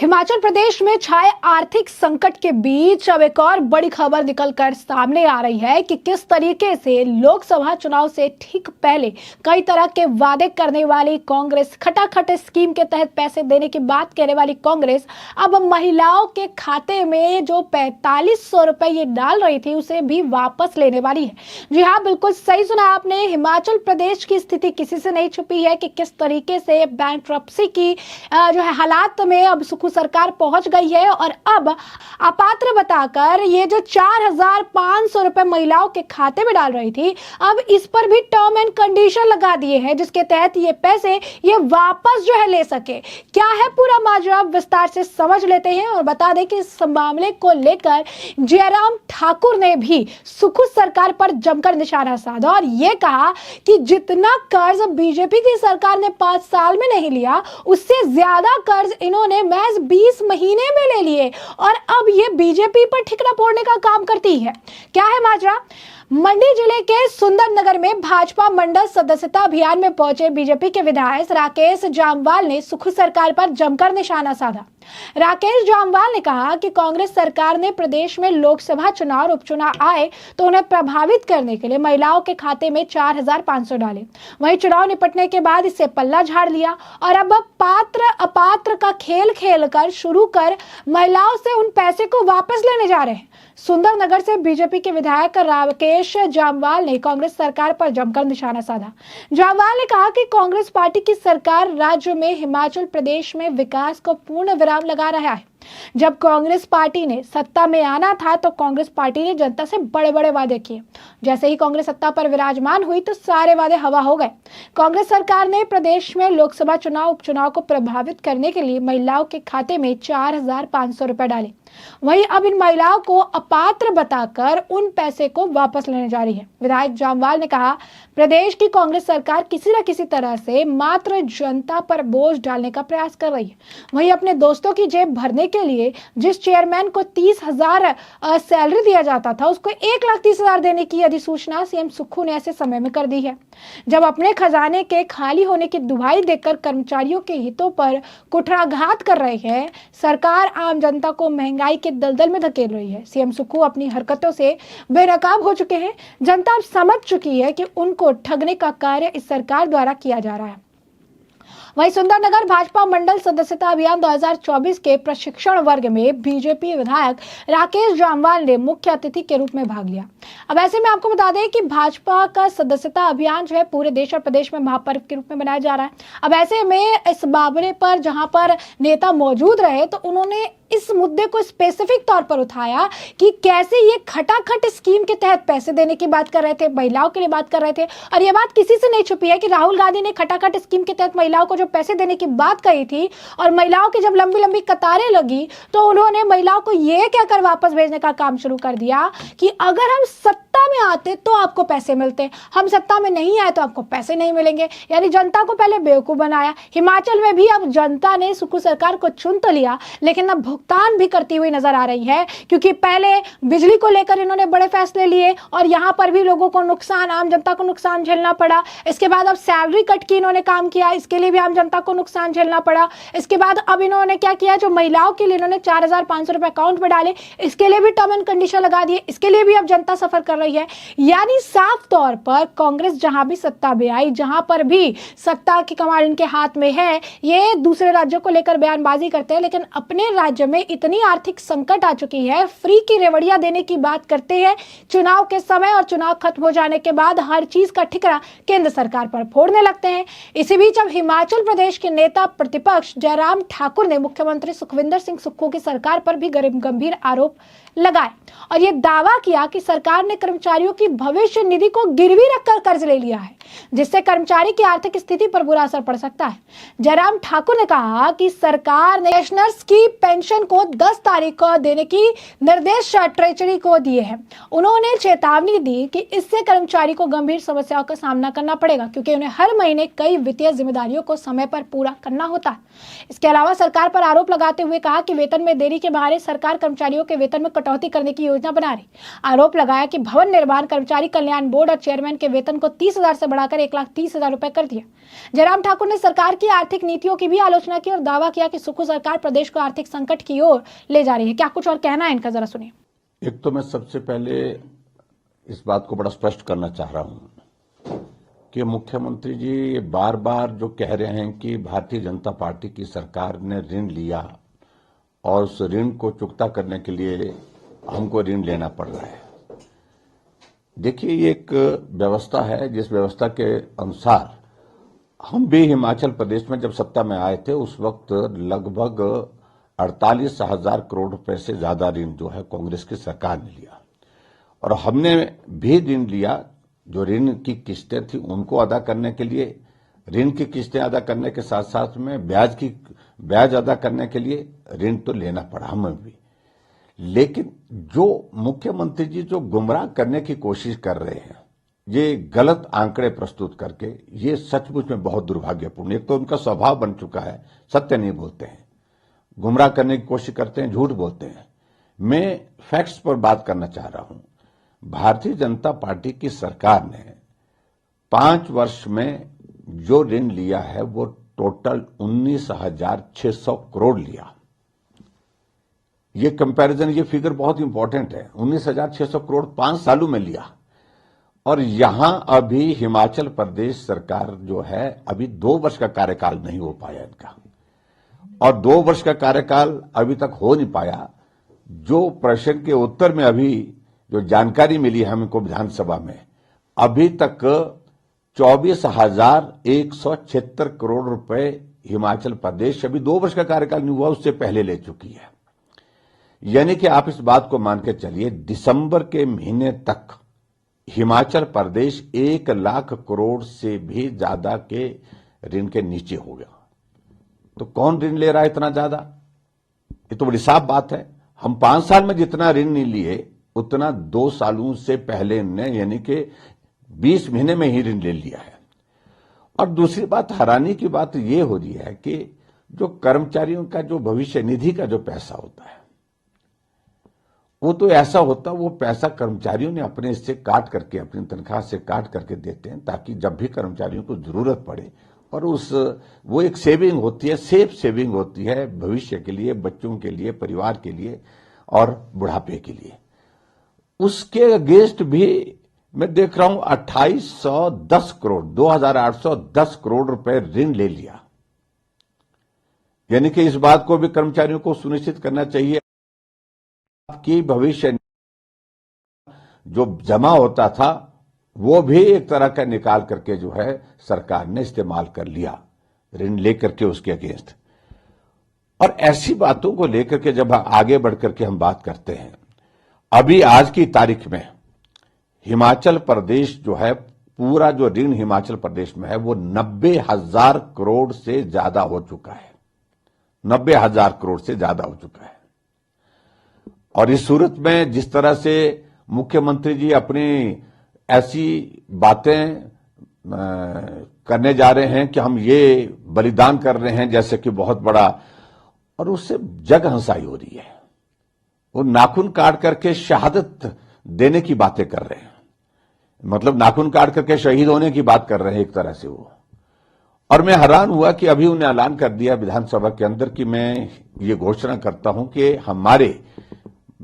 हिमाचल प्रदेश में छाए आर्थिक संकट के बीच अब एक और बड़ी खबर निकलकर सामने आ रही है कि किस तरीके से लोकसभा चुनाव से ठीक पहले कई तरह के वादे करने वाली कांग्रेस, खटाखट स्कीम के तहत पैसे देने की बात कहने वाली कांग्रेस अब महिलाओं के खाते में जो 4500 रुपए ये डाल रही थी उसे भी वापस लेने वाली है। जी हाँ, बिल्कुल सही सुना आपने। हिमाचल प्रदेश की स्थिति किसी से नहीं छुपी है कि किस तरीके से बैंकरप्सी की जो है हालात में अब सुखू सरकार पहुंच गई है और अब अपात्र बताकर ये जो 4500 रुपए महिलाओं के खाते में डाल रही थी, अब इस पर भी टर्म एंड कंडीशन लगा दिए हैं जिसके तहत ये पैसे ये वापस जो है ले सके। क्या है पूरा माजरा, विस्तार से समझ लेते हैं और बता दें कि इस मामले को लेकर जयराम ठाकुर ने भी सुखू सरकार पर जमकर निशाना साधा और ये कहा कि जितना कर्ज बीजेपी की सरकार ने 5 साल में नहीं लिया उससे ज्यादा कर्ज इन्होंने महज 20 महीने में ले लिए और अब ये बीजेपी पर ठिकरा फोड़ने का काम करती है। क्या है माजरा? मंडी जिले के सुंदरनगर में भाजपा मंडल सदस्यता अभियान में पहुंचे बीजेपी के विधायक राकेश जामवाल ने सुखू सरकार पर जमकर निशाना साधा। राकेश जामवाल ने कहा कि कांग्रेस सरकार ने प्रदेश में लोकसभा चुनाव और उपचुनाव आए तो उन्हें प्रभावित करने के लिए महिलाओं के खाते में 4500 डाले, वहीं चुनाव निपटने के बाद इससे पल्ला झाड़ लिया और अब पात्र अपात्र का खेल खेलकर शुरू कर महिलाओं से उन पैसे को वापस लेने जा रहे हैं। सुंदरनगर से बीजेपी के विधायक राकेश जामवाल ने कांग्रेस सरकार पर जमकर निशाना साधा। जामवाल ने कहा कि कांग्रेस पार्टी की सरकार राज्य में हिमाचल प्रदेश में विकास को पूर्ण विराम लगा रहा है। जब कांग्रेस पार्टी ने सत्ता में आना था तो कांग्रेस पार्टी ने जनता से बड़े बड़े वादे किए। जैसे ही कांग्रेस सत्ता पर विराजमान हुई तो सारे वादे हवा हो गए। कांग्रेस सरकार ने प्रदेश में लोकसभा चुनाव उपचुनाव को प्रभावित करने के लिए महिलाओं के खाते में 4500 रुपए डाले, वहीं अब इन महिलाओं को अपात्र बताकर उन पैसे को वापस लेने जा रही है। विधायक जामवाल ने कहा, प्रदेश की कांग्रेस सरकार किसी न किसी तरह से मात्र जनता पर बोझ डालने का प्रयास कर रही है। वहीं अपने दोस्तों की जेब भरने के लिए जिस चेयरमैन को 30,000 सैलरी दिया जाता था उसको 1,30,000 देने की अधिसूचना सीएम सुक्खू ने ऐसे समय में कर दी है जब अपने खजाने के खाली होने की दुहाई देकर कर्मचारियों के हितों पर कुठाराघात कर रहे हैं। सरकार आम जनता को महंगाई के दलदल में धकेल रही है। सीएम सुक्खू अपनी हरकतों से बेनकाब हो चुके हैं। जनता अब समझ चुकी है कि उनको ठगने का कार्य इस सरकार द्वारा किया जा रहा है। वहीं सुंदरनगर भाजपा मंडल सदस्यता अभियान 2024 के प्रशिक्षण वर्ग में बीजेपी विधायक राकेश जामवाल ने मुख्य अतिथि के रूप में भाग लिया। अब ऐसे में आपको बता दें कि भाजपा का सदस्यता अभियान जो है पूरे देश और प्रदेश में महापर्व के रूप में मनाया जा रहा है। अब ऐसे में इस बावरे पर जहां पर नेता मौजूद रहे तो उन्होंने इस मुद्दे को स्पेसिफिक तौर पर उठाया कि कैसे ये खटाखट स्कीम के तहत पैसे देने की बात कर रहे थे, महिलाओं के लिए बात कर रहे थे। और ये बात किसी से नहीं छुपी है कि राहुल गांधी ने खटाखट स्कीम के तहत महिलाओं को जो पैसे देने की बात कही थी और महिलाओं की जब लंबी लंबी कतारें लगी तो उन्होंने महिलाओं को यह कहकर वापस भेजने का काम शुरू कर दिया कि अगर हम सत्ता में आते तो आपको पैसे मिलते, हम सत्ता में नहीं आए तो आपको पैसे नहीं मिलेंगे। यानी जनता को पहले बेवकूफ बनाया। हिमाचल में भी अब जनता ने सुक्खू सरकार को चुन तो लिया लेकिन अब भुगतान भी करती हुई नजर आ रही है, क्योंकि पहले बिजली को लेकर इन्होंने बड़े फैसले लिए और यहां पर भी लोगों को नुकसान, आम जनता को नुकसान झेलना पड़ा। इसके बाद अब सैलरी कट की इन्होंने काम किया, इसके लिए भी आम जनता को नुकसान झेलना पड़ा। इसके बाद अब इन्होंने क्या किया, जो महिलाओं के लिए इन्होंने 4500 रुपए अकाउंट में डाले, इसके लिए भी टर्म एंड कंडीशन लगा दिए, इसके लिए भी अब जनता सफर कर रही है। यानी साफ तौर पर कांग्रेस जहां भी सत्ता में आई, जहां पर भी सत्ता की कमान इनके हाथ में है, ये दूसरे राज्यों को लेकर बयानबाजी करते हैं लेकिन अपने राज्य में इतनी आर्थिक संकट आ चुकी है, फ्री की रेवड़ियां देने की बात करते हैं चुनाव के समय और चुनाव खत्म हो जाने के बाद हर चीज का ठिकरा केंद्र सरकार पर फोड़ने लगते हैं। इसी बीच अब हिमाचल प्रदेश के नेता प्रतिपक्ष जयराम ठाकुर ने मुख्यमंत्री सुखविंदर सिंह सुक्खू की सरकार पर भी गंभीर आरोप लगाए और यह दावा किया कि सरकार ने कर्मचारियों की भविष्य निधि को गिरवी रखकर कर्ज ले लिया है, जिससे कर्मचारी की आर्थिक स्थिति पर बुरा असर पड़ सकता है। जयराम ठाकुर ने कहा कि सरकार ने पेंशनर्स की पेंशन को 10 तारीख को देने की निर्देश ट्रेजरी को दिए हैं। उन्होंने चेतावनी दी कि इससे कर्मचारी को गंभीर समस्याओं का सामना करना पड़ेगा, क्योंकि उन्हें हर महीने कई वित्तीय जिम्मेदारियों को समय पर पूरा करना होता है। इसके अलावा सरकार पर आरोप लगाते हुए कहा कि वेतन में देरी के बहाने सरकार कर्मचारियों के वेतन में कटौती करने की योजना बना रही। आरोप लगाया कि भवन भवन निर्माण कर्मचारी कल्याण बोर्ड और चेयरमैन के वेतन को 30,000 से बढ़ाकर 1,30,000 रुपए कर दिया। जयराम ठाकुर ने सरकार की आर्थिक नीतियों की भी आलोचना की और दावा किया कि सुक्खू सरकार प्रदेश को आर्थिक संकट की ओर ले जा रही है। क्या कुछ और कहना है इनका, जरा सुनिए। एक तो मैं सबसे पहले इस बात को बड़ा स्पष्ट करना चाह रहा हूं कि मुख्यमंत्री जी बार बार जो कह रहे हैं कि भारतीय जनता पार्टी की सरकार ने ऋण लिया और उस ऋण को चुकता करने के लिए हमको ऋण लेना पड़ रहा है। देखिए, ये एक व्यवस्था है जिस व्यवस्था के अनुसार हम भी हिमाचल प्रदेश में जब सत्ता में आए थे उस वक्त लगभग 48,000 करोड़ रुपए से ज्यादा ऋण जो है कांग्रेस की सरकार ने लिया और हमने भी ऋण लिया। जो ऋण की किस्तें थी उनको अदा करने के लिए, ऋण की किस्तें अदा करने के साथ साथ में ब्याज अदा करने के लिए ऋण तो लेना पड़ा हमें भी। लेकिन जो मुख्यमंत्री जी जो गुमराह करने की कोशिश कर रहे हैं, ये गलत आंकड़े प्रस्तुत करके, ये सचमुच में बहुत दुर्भाग्यपूर्ण। एक तो उनका स्वभाव बन चुका है, सत्य नहीं बोलते हैं, गुमराह करने की कोशिश करते हैं, झूठ बोलते हैं। मैं फैक्ट्स पर बात करना चाह रहा हूं। भारतीय जनता पार्टी की सरकार ने 5 वर्ष में जो ऋण लिया है वो टोटल 19,600 करोड़ लिया। ये कंपैरिजन, ये फिगर बहुत इंपॉर्टेंट है। 19,600 करोड़ 5 सालों में लिया और यहां अभी हिमाचल प्रदेश सरकार जो है अभी 2 वर्ष का कार्यकाल नहीं हो पाया इनका, और 2 वर्ष का कार्यकाल अभी तक हो नहीं पाया। जो प्रश्न के उत्तर में अभी जो जानकारी मिली है हमको विधानसभा में, अभी तक 24,176 करोड़ रुपए हिमाचल प्रदेश अभी 2 वर्ष का कार्यकाल नहीं हुआ उससे पहले ले चुकी है। यानी कि आप इस बात को मान के चलिए, दिसंबर के महीने तक हिमाचल प्रदेश 1 लाख करोड़ से भी ज्यादा के ऋण के नीचे हो गया। तो कौन ऋण ले रहा है इतना ज्यादा? ये तो बड़ी साफ बात है। हम 5 साल में जितना ऋण नहीं लिए उतना 2 सालों से पहले ने, यानी कि 20 महीने में ही ऋण ले लिया है। और दूसरी बात, हैरानी की बात यह हो रही है कि जो कर्मचारियों का जो भविष्य निधि का जो पैसा होता है वो तो ऐसा होता, वो पैसा कर्मचारियों ने अपने इससे काट करके, अपनी तनख्वाह से काट करके देते हैं ताकि जब भी कर्मचारियों को जरूरत पड़े, और वो एक सेविंग होती है, सेफ सेविंग होती है भविष्य के लिए, बच्चों के लिए, परिवार के लिए और बुढ़ापे के लिए। उसके अगेंस्ट भी मैं देख रहा हूं 2810 करोड़ 2,810 करोड़ रुपए ऋण ले लिया। यानी कि इस बात को भी कर्मचारियों को सुनिश्चित करना चाहिए आपकी भविष्य जो जमा होता था वो भी एक तरह का निकाल करके जो है सरकार ने इस्तेमाल कर लिया ऋण लेकर के उसके अगेंस्ट। और ऐसी बातों को लेकर के जब आगे बढ़ करके हम बात करते हैं, अभी आज की तारीख में हिमाचल प्रदेश जो है, पूरा जो ऋण हिमाचल प्रदेश में है वो 90,000 करोड़ से ज्यादा हो चुका है। 90,000 करोड़ से ज्यादा हो चुका है। और इस सूरत में जिस तरह से मुख्यमंत्री जी अपनी ऐसी बातें करने जा रहे हैं कि हम ये बलिदान कर रहे हैं जैसे कि बहुत बड़ा, और उससे जग हंसाई हो रही है। वो नाखून काट करके शहादत देने की बातें कर रहे हैं, मतलब नाखून काट करके शहीद होने की बात कर रहे हैं एक तरह से वो। और मैं हैरान हुआ कि अभी उन्हें ऐलान कर दिया विधानसभा के अंदर कि मैं ये घोषणा करता हूं कि हमारे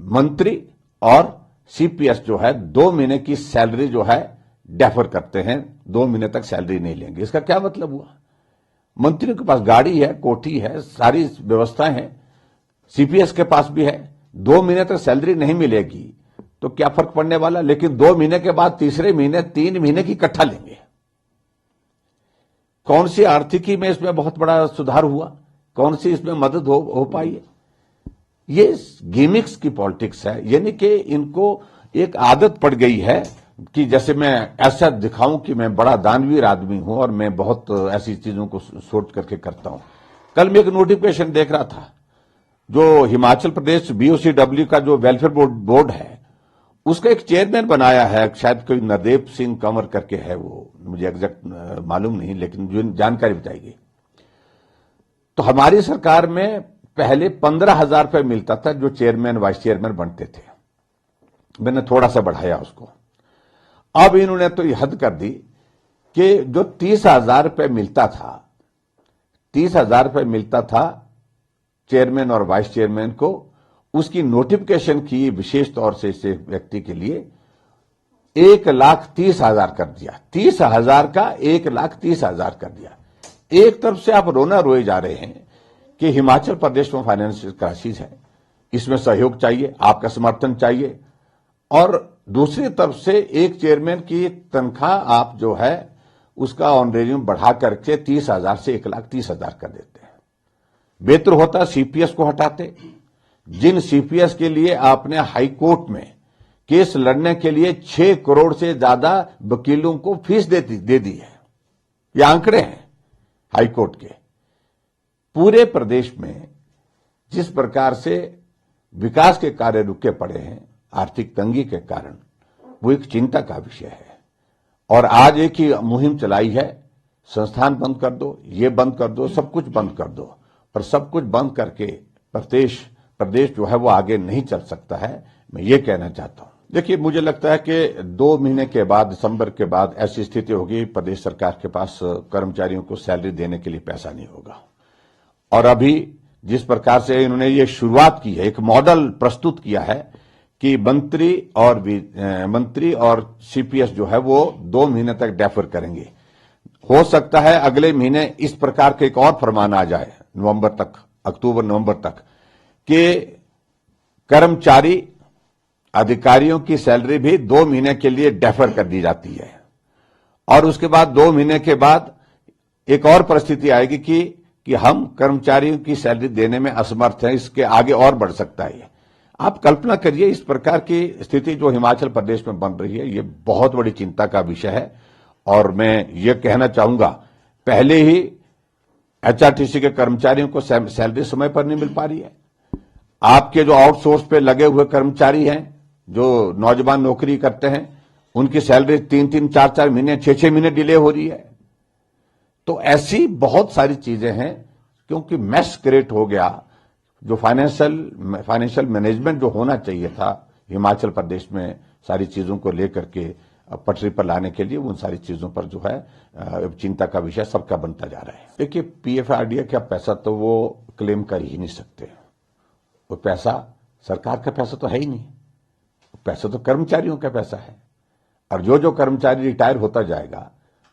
मंत्री और सीपीएस जो है 2 महीने की सैलरी जो है डेफर करते हैं, 2 महीने तक सैलरी नहीं लेंगे। इसका क्या मतलब हुआ? मंत्रियों के पास गाड़ी है, कोठी है, सारी व्यवस्थाएं हैं, सीपीएस के पास भी है। 2 महीने तक सैलरी नहीं मिलेगी तो क्या फर्क पड़ने वाला, लेकिन 2 महीने के बाद तीसरे महीने 3 महीने की इकट्ठा लेंगे। कौन सी आर्थिकी में इसमें बहुत बड़ा सुधार हुआ? कौन सी इसमें मदद हो पाई है? ये गिमिक्स की पॉलिटिक्स है। यानी कि इनको एक आदत पड़ गई है कि जैसे मैं ऐसा दिखाऊं कि मैं बड़ा दानवीर आदमी हूं और मैं बहुत ऐसी चीजों को सोच करके करता हूं। कल मैं एक नोटिफिकेशन देख रहा था, जो हिमाचल प्रदेश बीओसीडब्ल्यू का जो वेलफेयर बोर्ड है उसका एक चेयरमैन बनाया है, शायद कोई नरदेव सिंह कंवर करके है, वो मुझे एग्जैक्ट मालूम नहीं, लेकिन जो जानकारी बताई गई। तो हमारी सरकार में पहले 15,000 रुपये मिलता था जो चेयरमैन वाइस चेयरमैन बनते थे। मैंने थोड़ा सा बढ़ाया उसको, अब इन्होंने तो ये हद कर दी कि जो 30,000 रुपये मिलता था, 30,000 रुपये मिलता था चेयरमैन और वाइस चेयरमैन को, उसकी नोटिफिकेशन की विशेष तौर से इस व्यक्ति के लिए 1,30,000 कर दिया। 30,000 का 1,30,000 कर दिया। एक तरफ से आप रोना रोए जा रहे हैं कि हिमाचल प्रदेश में फाइनेंशियल क्राइसिस है, इसमें सहयोग चाहिए, आपका समर्थन चाहिए, और दूसरी तरफ से एक चेयरमैन की तनख्वाह आप जो है उसका ऑनरेरियम बढ़ा करके 30,000 से 1,30,000 कर देते हैं। बेहतर होता सीपीएस को हटाते, जिन सीपीएस के लिए आपने हाई कोर्ट में केस लड़ने के लिए 6 करोड़ से ज्यादा वकीलों को फीस दे दी है। ये आंकड़े हैं हाई कोर्ट के। पूरे प्रदेश में जिस प्रकार से विकास के कार्य रुके पड़े हैं आर्थिक तंगी के कारण, वो एक चिंता का विषय है। और आज एक ही मुहिम चलाई है, संस्थान बंद कर दो, ये बंद कर दो, सब कुछ बंद कर दो, पर सब कुछ बंद करके प्रदेश जो है वो आगे नहीं चल सकता है। मैं ये कहना चाहता हूं। देखिए, मुझे लगता है कि 2 महीने के बाद, दिसंबर के बाद ऐसी स्थिति होगी, प्रदेश सरकार के पास कर्मचारियों को सैलरी देने के लिए पैसा नहीं होगा। और अभी जिस प्रकार से इन्होंने ये शुरुआत की है, एक मॉडल प्रस्तुत किया है कि मंत्री और सीपीएस जो है वो 2 महीने तक डेफर करेंगे। हो सकता है अगले महीने इस प्रकार के एक और फरमान आ जाए, नवंबर तक, अक्टूबर नवंबर तक, कि कर्मचारी अधिकारियों की सैलरी भी 2 महीने के लिए डेफर कर दी जाती है। और उसके बाद 2 महीने के बाद एक और परिस्थिति आएगी कि हम कर्मचारियों की सैलरी देने में असमर्थ हैं, इसके आगे और बढ़ सकता है। आप कल्पना करिए, इस प्रकार की स्थिति जो हिमाचल प्रदेश में बन रही है, ये बहुत बड़ी चिंता का विषय है। और मैं ये कहना चाहूंगा, पहले ही एचआरटीसी के कर्मचारियों को सैलरी समय पर नहीं मिल पा रही है। आपके जो आउटसोर्स पे लगे हुए कर्मचारी हैं, जो नौजवान नौकरी करते हैं, उनकी सैलरी 3-3, 4-4 महीने, 6-6 महीने डिले हो रही है। तो ऐसी बहुत सारी चीजें हैं, क्योंकि मैस क्रिएट हो गया। जो फाइनेंशियल मैनेजमेंट जो होना चाहिए था हिमाचल प्रदेश में, सारी चीजों को लेकर के पटरी पर लाने के लिए, उन सारी चीजों पर जो है चिंता का विषय सबका बनता जा रहा है। देखिए, पीएफआरडीए का पैसा तो वो क्लेम कर ही नहीं सकते। वो पैसा सरकार का पैसा तो है ही नहीं, पैसा तो कर्मचारियों का पैसा है। और जो कर्मचारी रिटायर होता जाएगा,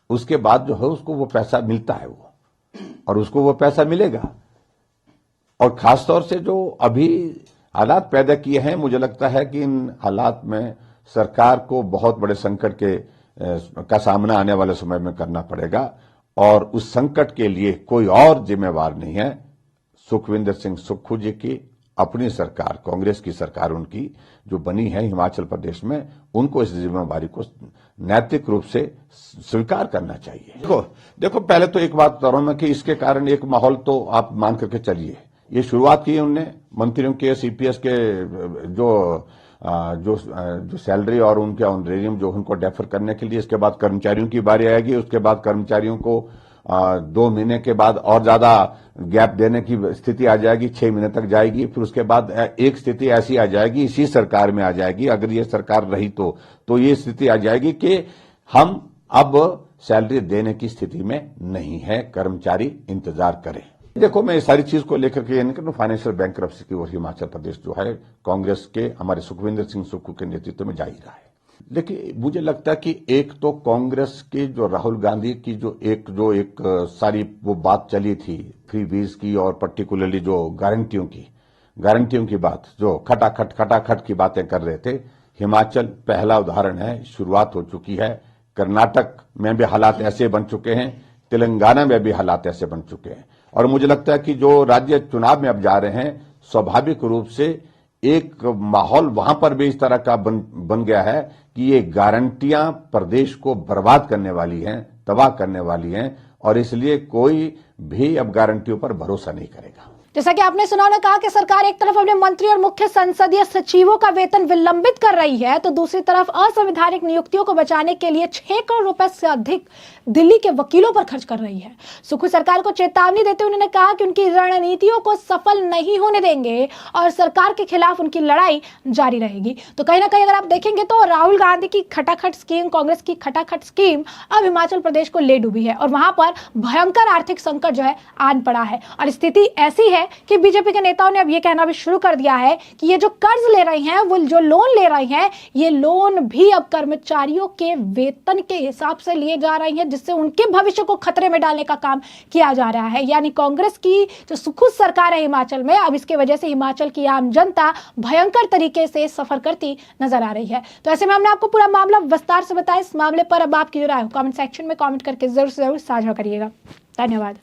उसके बाद जो है उसको वो पैसा मिलता है, वो और उसको वो पैसा मिलेगा। और खासतौर से जो अभी हालात पैदा किए हैं, मुझे लगता है कि इन हालात में सरकार को बहुत बड़े संकट का सामना आने वाले समय में करना पड़ेगा। और उस संकट के लिए कोई और जिम्मेवार नहीं है। सुखविंदर सिंह सुक्खू जी की अपनी सरकार, कांग्रेस की सरकार उनकी जो बनी है हिमाचल प्रदेश में, उनको इस जिम्मेवारी को नैतिक रूप से स्वीकार करना चाहिए। देखो पहले तो एक बात बता रहा हूं मैं कि इसके कारण एक माहौल तो आप मान करके चलिए। ये शुरुआत की उनने मंत्रियों के, सीपीएस के जो सैलरी और उनके ऑनरेरियम जो उनको डेफर करने के लिए। इसके बाद कर्मचारियों की बारी आएगी, उसके बाद कर्मचारियों को 2 महीने के बाद और ज्यादा गैप देने की स्थिति आ जाएगी, 6 महीने तक जाएगी। फिर उसके बाद एक स्थिति ऐसी आ जाएगी, इसी सरकार में आ जाएगी, अगर ये सरकार रही तो ये स्थिति आ जाएगी कि हम अब सैलरी देने की स्थिति में नहीं है, कर्मचारी इंतजार करें। देखो, मैं इस सारी चीज को लेकर के यानी कि फाइनेंशियल बैंकरप्सी की ओर हिमाचल प्रदेश जो है कांग्रेस के हमारे सुखविंदर सिंह सुक्खू के नेतृत्व में जा ही रहा है। देखिए, मुझे लगता है कि एक तो कांग्रेस की जो राहुल गांधी की जो एक सारी वो बात चली थी फ्री वीज की, और पर्टिकुलरली जो गारंटियों की बात, जो खटाखट की बातें कर रहे थे। हिमाचल पहला उदाहरण है, शुरुआत हो चुकी है। कर्नाटक में भी हालात ऐसे बन चुके हैं, तेलंगाना में भी हालात ऐसे बन चुके हैं। और मुझे लगता है कि जो राज्य चुनाव में अब जा रहे हैं, स्वाभाविक रूप से एक माहौल वहां पर भी इस तरह का बन गया है कि ये गारंटियां प्रदेश को बर्बाद करने वाली हैं, तबाह करने वाली हैं, और इसलिए कोई भी अब गारंटियों पर भरोसा नहीं करेगा। जैसा कि आपने सुना, उन्होंने कहा कि सरकार एक तरफ अपने मंत्री और मुख्य संसदीय सचिवों का वेतन विलंबित कर रही है, तो दूसरी तरफ असंवैधानिक नियुक्तियों को बचाने के लिए 6 करोड़ रुपए से अधिक दिल्ली के वकीलों पर खर्च कर रही है। सुखू सरकार को चेतावनी देते हुए उन्होंने कहा कि उनकी रणनीतियों को सफल नहीं होने देंगे और सरकार के खिलाफ उनकी लड़ाई जारी रहेगी। तो कहीं ना कहीं अगर आप देखेंगे तो राहुल गांधी की खटाखट स्कीम, कांग्रेस की खटाखट स्कीम अब हिमाचल प्रदेश को ले डूबी है और वहां पर भयंकर आर्थिक संकट जो है आन पड़ा है। और स्थिति ऐसी है कि बीजेपी के नेताओं ने अब यह कहना भी शुरू कर दिया है कि ये जो कर्ज ले रहे हैं, वो जो लोन ले रहे हैं, ये लोन भी अब कर्मचारियों के वेतन के हिसाब से लिए जा रहे हैं, जिससे उनके भविष्य को खतरे में डालने का काम किया जा रहा है। यानी कांग्रेस की जो सुखद सरकार है हिमाचल में, अब इसके वजह से हिमाचल की आम जनता भयंकर तरीके से सफर करती नजर आ रही है। तो ऐसे में हमने आपको पूरा मामला विस्तार से बताया। इस मामले पर अब आपकी जो राय हो कमेंट सेक्शन में कमेंट करके जरूर से जरूर साझा करिएगा। धन्यवाद।